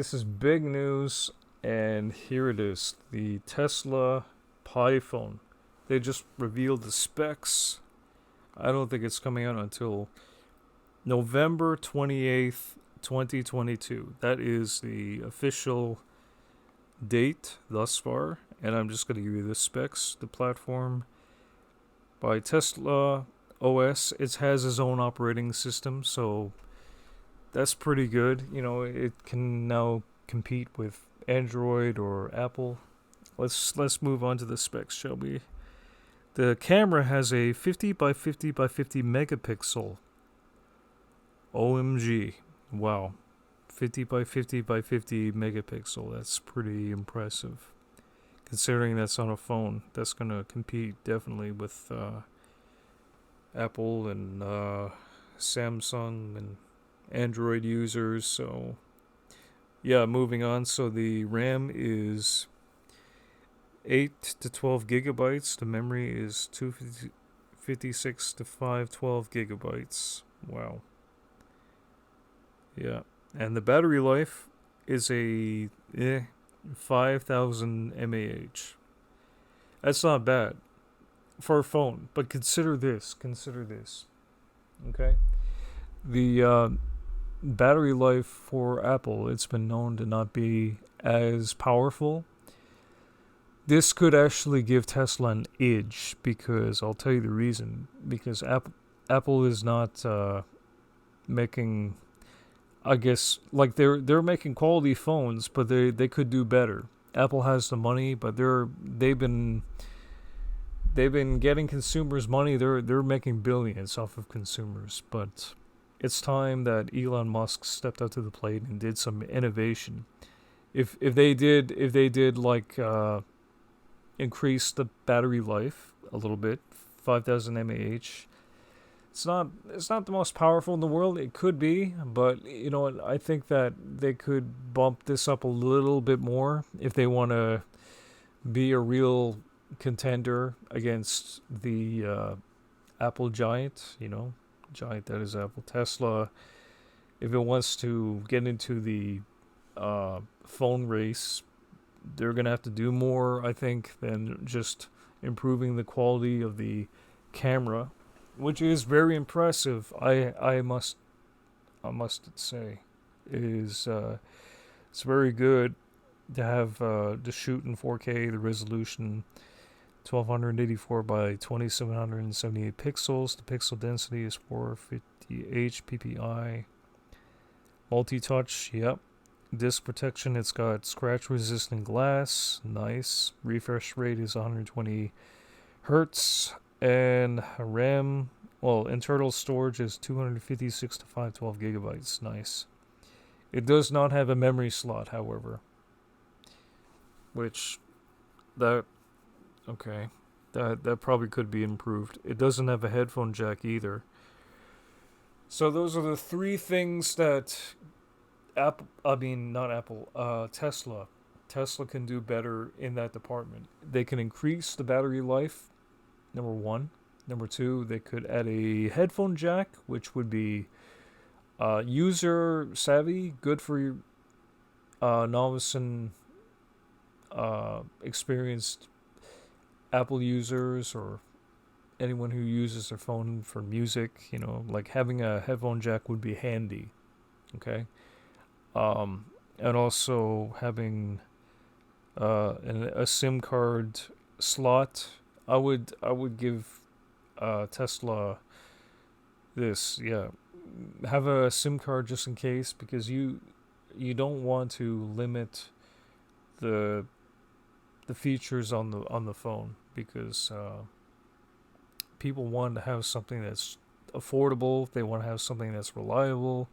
This is big news, and here it is. The Tesla Pi phone. They just revealed the specs. I don't think it's coming out until November 28th, 2022. That is the official date thus far, and I'm just going to give you the specs. The platform by Tesla OS, it has its own operating system, so that's pretty good. It can now compete with Android or Apple. Let's move on to the specs, shall we? The camera has a 50 by 50 by 50 megapixel. OMG. Wow. 50 by 50 by 50 megapixel. That's pretty impressive. Considering that's on a phone, that's going to compete definitely with Apple and Samsung and Android users. So, yeah, moving on. So, the RAM is 8 to 12 gigabytes. The memory is 256 to 512 gigabytes. Wow. Yeah. And the battery life is a 5,000 mAh. That's not bad for a phone, but consider this. Consider this. Okay? The battery life for Apple, it's been known to not be as powerful. This could actually give Tesla an edge because I'll tell you the reason. Because Apple is not making, I guess, like they're making quality phones, but they could do better. Apple has the money, but they've been getting consumers money. They're making billions off of consumers, but it's time that Elon Musk stepped up to the plate and did some innovation. If they did like increase the battery life a little bit, 5,000 mAh. It's not the most powerful in the world. It could be, but I think that they could bump this up a little bit more if they want to be a real contender against the Apple giant. Giant that is Apple. Tesla, if it wants to get into the phone race, they're gonna have to do more, I think, than just improving the quality of the camera, which is very impressive. I must say, is it's very good to have to shoot in 4K. The resolution 1284 by 2778 pixels. The pixel density is 450 ppi. Multi-touch, yep. Disc protection, it's got scratch resistant glass. Nice. Refresh rate is 120 hertz. And RAM, well, internal storage is 256 to 512 gigabytes. Nice. It does not have a memory slot, however. Which, that, okay. That probably could be improved. It doesn't have a headphone jack either. So those are the three things that not Apple, Tesla. Tesla can do better in that department. They can increase the battery life, number one. Number two, they could add a headphone jack, which would be user savvy, good for novice and experienced Apple users or anyone who uses their phone for music. Like having a headphone jack would be handy. Okay. And also having a SIM card slot. I would give Tesla this. Yeah, have a SIM card just in case, because you don't want to limit the features on the phone, because people want to have something that's affordable. They want to have something that's reliable.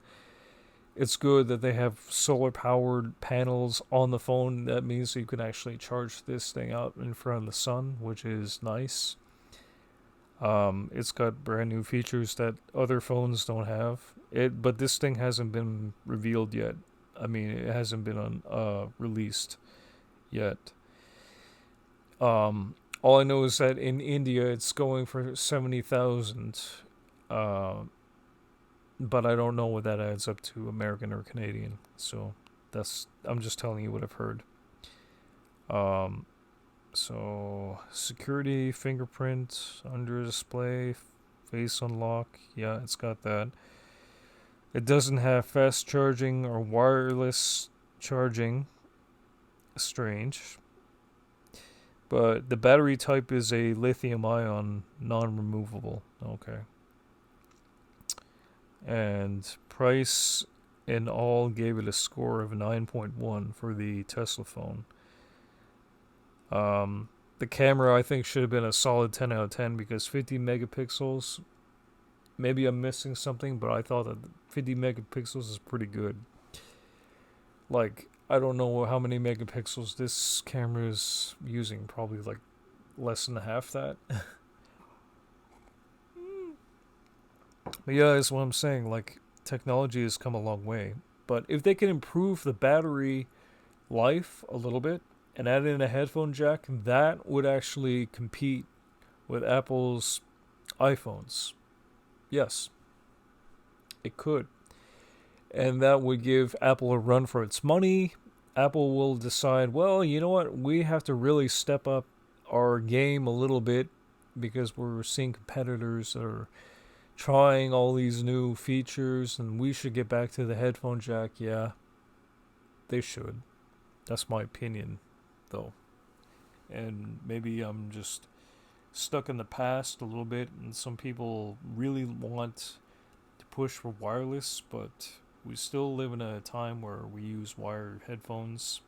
It's good that they have solar powered panels on the phone. That means you can actually charge this thing out in front of the sun, which is nice. It's got brand new features that other phones don't have. But this thing hasn't been revealed yet. I mean, it hasn't been released yet. All I know is that in India it's going for 70,000. But I don't know what that adds up to American or Canadian. So I'm just telling you what I've heard. Um, so security, fingerprint, under display, face unlock. Yeah, it's got that. It doesn't have fast charging or wireless charging. Strange. But the battery type is a lithium ion, non removable. Okay. And price in all gave it a score of 9.1 for the Tesla phone. The camera, I think, should have been a solid 10 out of 10 because 50 megapixels. Maybe I'm missing something, but I thought that 50 megapixels is pretty good. Like, I don't know how many megapixels this camera is using. Probably like less than half that. But yeah, that's what I'm saying. Like, technology has come a long way. But if they can improve the battery life a little bit and add in a headphone jack, that would actually compete with Apple's iPhones. Yes, it could. And that would give Apple a run for its money. Apple will decide, well, you know what? We have to really step up our game a little bit because we're seeing competitors that are trying all these new features and we should get back to the headphone jack. Yeah, they should. That's my opinion, though. And maybe I'm just stuck in the past a little bit, and some people really want to push for wireless, but we still live in a time where we use wired headphones,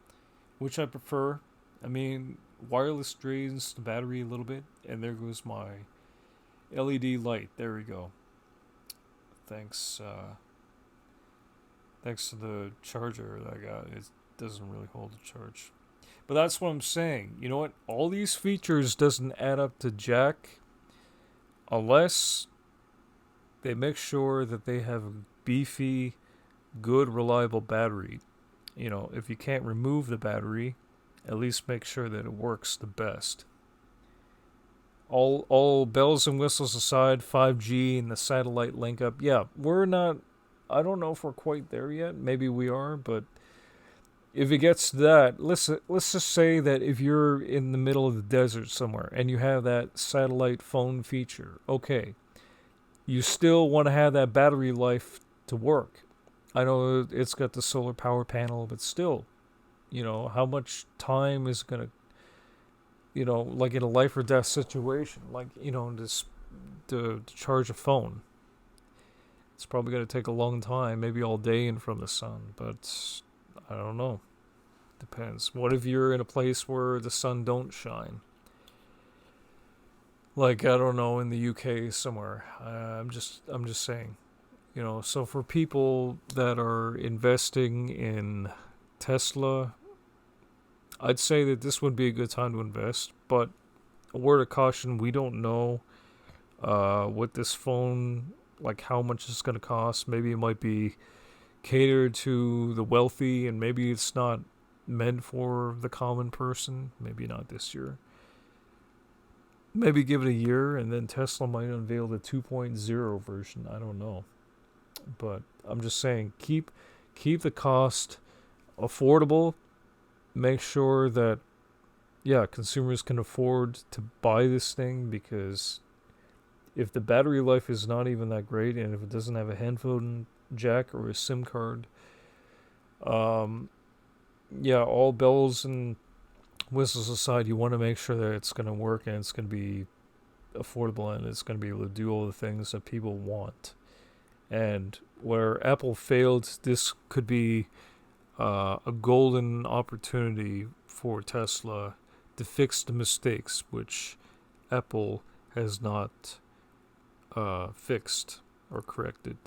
which I prefer. I mean, wireless drains the battery a little bit, and there goes my LED light. There we go. Thanks to the charger that I got, it doesn't really hold a charge. But that's what I'm saying. You know what? All these features doesn't add up to jack unless they make sure that they have a beefy, good, reliable battery. You know, if you can't remove the battery, at least make sure that it works the best. All bells and whistles aside, 5G and the satellite link up. Yeah, we're not. I don't know if we're quite there yet. Maybe we are, but if it gets to that, let's just say that if you're in the middle of the desert somewhere and you have that satellite phone feature, okay, you still want to have that battery life to work. I know it's got the solar power panel, but still, you know, how much time is going to, you know, like in a life or death situation, like, you know, to charge a phone. It's probably going to take a long time, maybe all day in from the sun, but I don't know. Depends. What if you're in a place where the sun don't shine? Like, I don't know, in the UK somewhere. I'm just saying. You know, so for people that are investing in Tesla, I'd say that this would be a good time to invest. But a word of caution, we don't know what this phone, like how much it's going to cost. Maybe it might be catered to the wealthy, and maybe it's not meant for the common person. Maybe not this year. Maybe give it a year, and then Tesla might unveil the 2.0 version. I don't know. But I'm just saying, keep the cost affordable. Make sure that, yeah, consumers can afford to buy this thing, because if the battery life is not even that great, and if it doesn't have a headphone jack or a SIM card, yeah, all bells and whistles aside, you want to make sure that it's going to work and it's going to be affordable and it's going to be able to do all the things that people want. And where Apple failed, this could be a golden opportunity for Tesla to fix the mistakes which Apple has not fixed or corrected.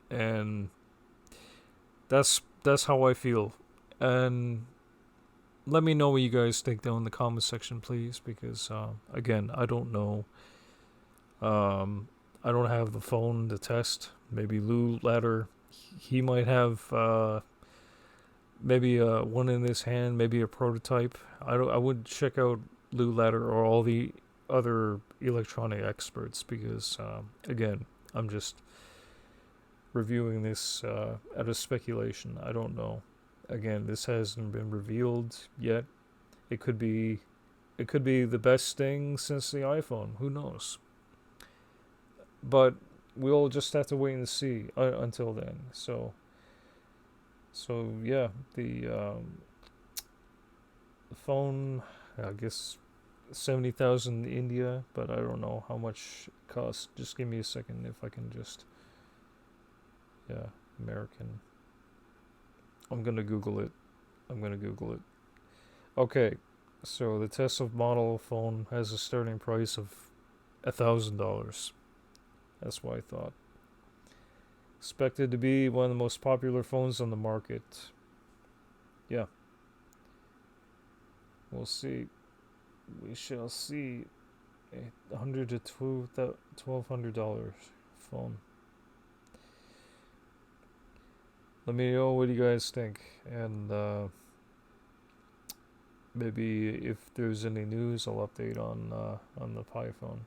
And that's how I feel. And let me know what you guys think down in the comment section, please, because again, I don't know. I don't have the phone to test. Maybe Lou Ladder, he might have maybe one in his hand, maybe a prototype. I would check out Lou Ladder or all the other electronic experts, because again, I'm just reviewing this out of speculation. I don't know. Again, this hasn't been revealed yet. It could be the best thing since the iPhone. Who knows? But we'll just have to wait and see until then. So yeah, the phone, I guess 70,000 in India, but I don't know how much it costs. Just give me a second if I can just, yeah, American. I'm gonna Google it. Okay, so the Tesla model phone has a starting price of $1,000. That's what I thought. Expected to be one of the most popular phones on the market. Yeah. We'll see. We shall see. $100 to $1,200 phone. Let me know what you guys think, and maybe if there's any news, I'll update on the Pi phone.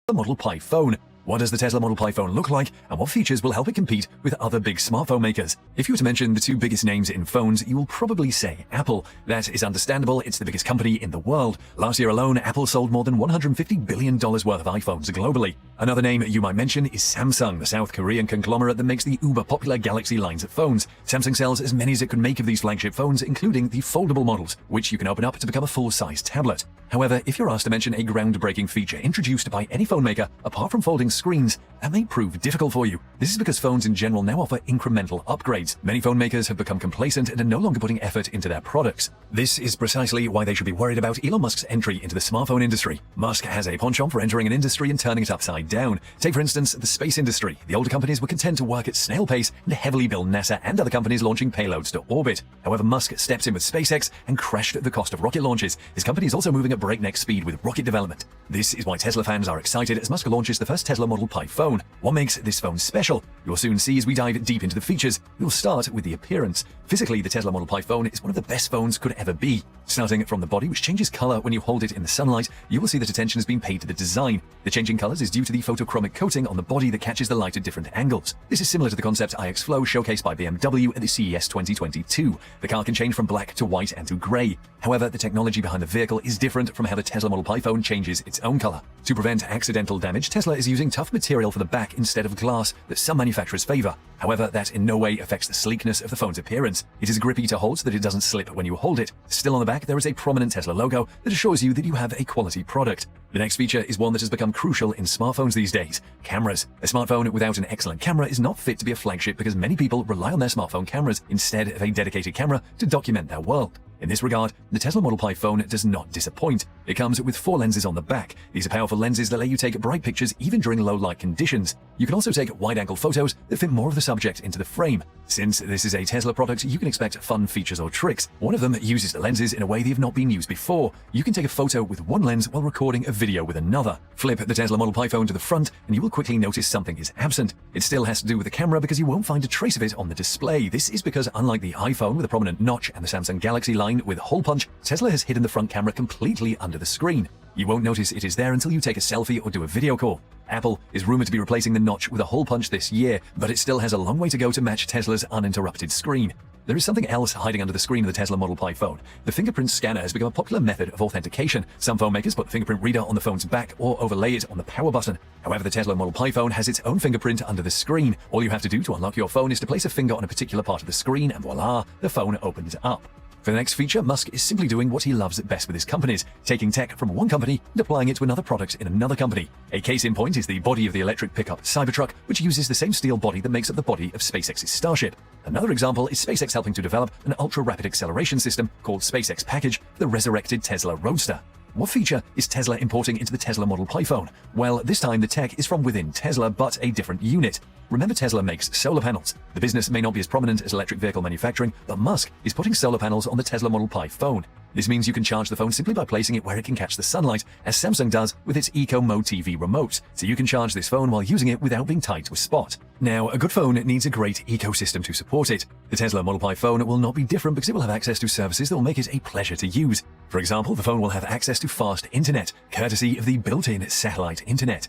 The Model Pi phone. What does the Tesla Model Pi phone look like, and what features will help it compete with other big smartphone makers? If you were to mention the two biggest names in phones, you will probably say Apple. That is understandable, it's the biggest company in the world. Last year alone, Apple sold more than $150 billion worth of iPhones globally. Another name you might mention is Samsung, the South Korean conglomerate that makes the uber-popular Galaxy lines of phones. Samsung sells as many as it could make of these flagship phones, including the foldable models, which you can open up to become a full-size tablet. However, if you're asked to mention a groundbreaking feature introduced by any phone maker, apart from folding screens, that may prove difficult for you. This is because phones in general now offer incremental upgrades. Many phone makers have become complacent and are no longer putting effort into their products. This is precisely why they should be worried about Elon Musk's entry into the smartphone industry. Musk has a penchant for entering an industry and turning it upside down. Take, for instance, the space industry. The older companies were content to work at snail pace and heavily bill NASA and other companies launching payloads to orbit. However, Musk stepped in with SpaceX and crashed the cost of rocket launches. His company is also moving at breakneck speed with rocket development. This is why Tesla fans are excited as Musk launches the first Tesla Model Pi phone. What makes this phone special? You'll soon see as we dive deep into the features. We'll start with the appearance. Physically, the Tesla Model Pi phone is one of the best phones could ever be. Starting from the body, which changes color when you hold it in the sunlight, you will see that attention has been paid to the design. The changing colors is due to the photochromic coating on the body that catches the light at different angles. This is similar to the concept iX Flow showcased by BMW at the CES 2022. The car can change from black to white and to gray. However, the technology behind the vehicle is different from how the Tesla Model Pi phone changes its own color. To prevent accidental damage, Tesla is using tough material for the back instead of glass that some manufacturers favor. However, that in no way affects the sleekness of the phone's appearance. It is grippy to hold so that it doesn't slip when you hold it. Still on the back, there is a prominent Tesla logo that assures you that you have a quality product. The next feature is one that has become crucial in smartphones these days: cameras. A smartphone without an excellent camera is not fit to be a flagship because many people rely on their smartphone cameras instead of a dedicated camera to document their world. In this regard, the Tesla Model Pi phone does not disappoint. It comes with 4 lenses on the back. These are powerful lenses that let you take bright pictures even during low light conditions. You can also take wide-angle photos that fit more of the subject into the frame. Since this is a Tesla product, you can expect fun features or tricks. One of them uses the lenses in a way they have not been used before. You can take a photo with one lens while recording a video with another. Flip the Tesla Model Pi phone to the front and you will quickly notice something is absent. It still has to do with the camera because you won't find a trace of it on the display. This is because unlike the iPhone with a prominent notch and the Samsung Galaxy line with a hole punch, Tesla has hidden the front camera completely under the screen. You won't notice it is there until you take a selfie or do a video call. Apple is rumored to be replacing the notch with a hole punch this year, but it still has a long way to go to match Tesla's uninterrupted screen. There is something else hiding under the screen of the Tesla Model Pi phone. The fingerprint scanner has become a popular method of authentication. Some phone makers put the fingerprint reader on the phone's back or overlay it on the power button. However, the Tesla Model Pi phone has its own fingerprint under the screen. All you have to do to unlock your phone is to place a finger on a particular part of the screen and voila, the phone opens up. For the next feature, Musk is simply doing what he loves best with his companies, taking tech from one company and applying it to another product in another company. A case in point is the body of the electric pickup Cybertruck, which uses the same steel body that makes up the body of SpaceX's Starship. Another example is SpaceX helping to develop an ultra-rapid acceleration system called SpaceX Package for the resurrected Tesla Roadster. What feature is Tesla importing into the Tesla Model Pi phone? Well, this time the tech is from within Tesla, but a different unit. Remember, Tesla makes solar panels. The business may not be as prominent as electric vehicle manufacturing, but Musk is putting solar panels on the Tesla Model Pi phone. This means you can charge the phone simply by placing it where it can catch the sunlight, as Samsung does with its Eco Mode TV remote, so you can charge this phone while using it without being tied to a spot. Now, a good phone needs a great ecosystem to support it. The Tesla Model Pi phone will not be different because it will have access to services that will make it a pleasure to use. For example, the phone will have access to fast internet, courtesy of the built-in satellite internet.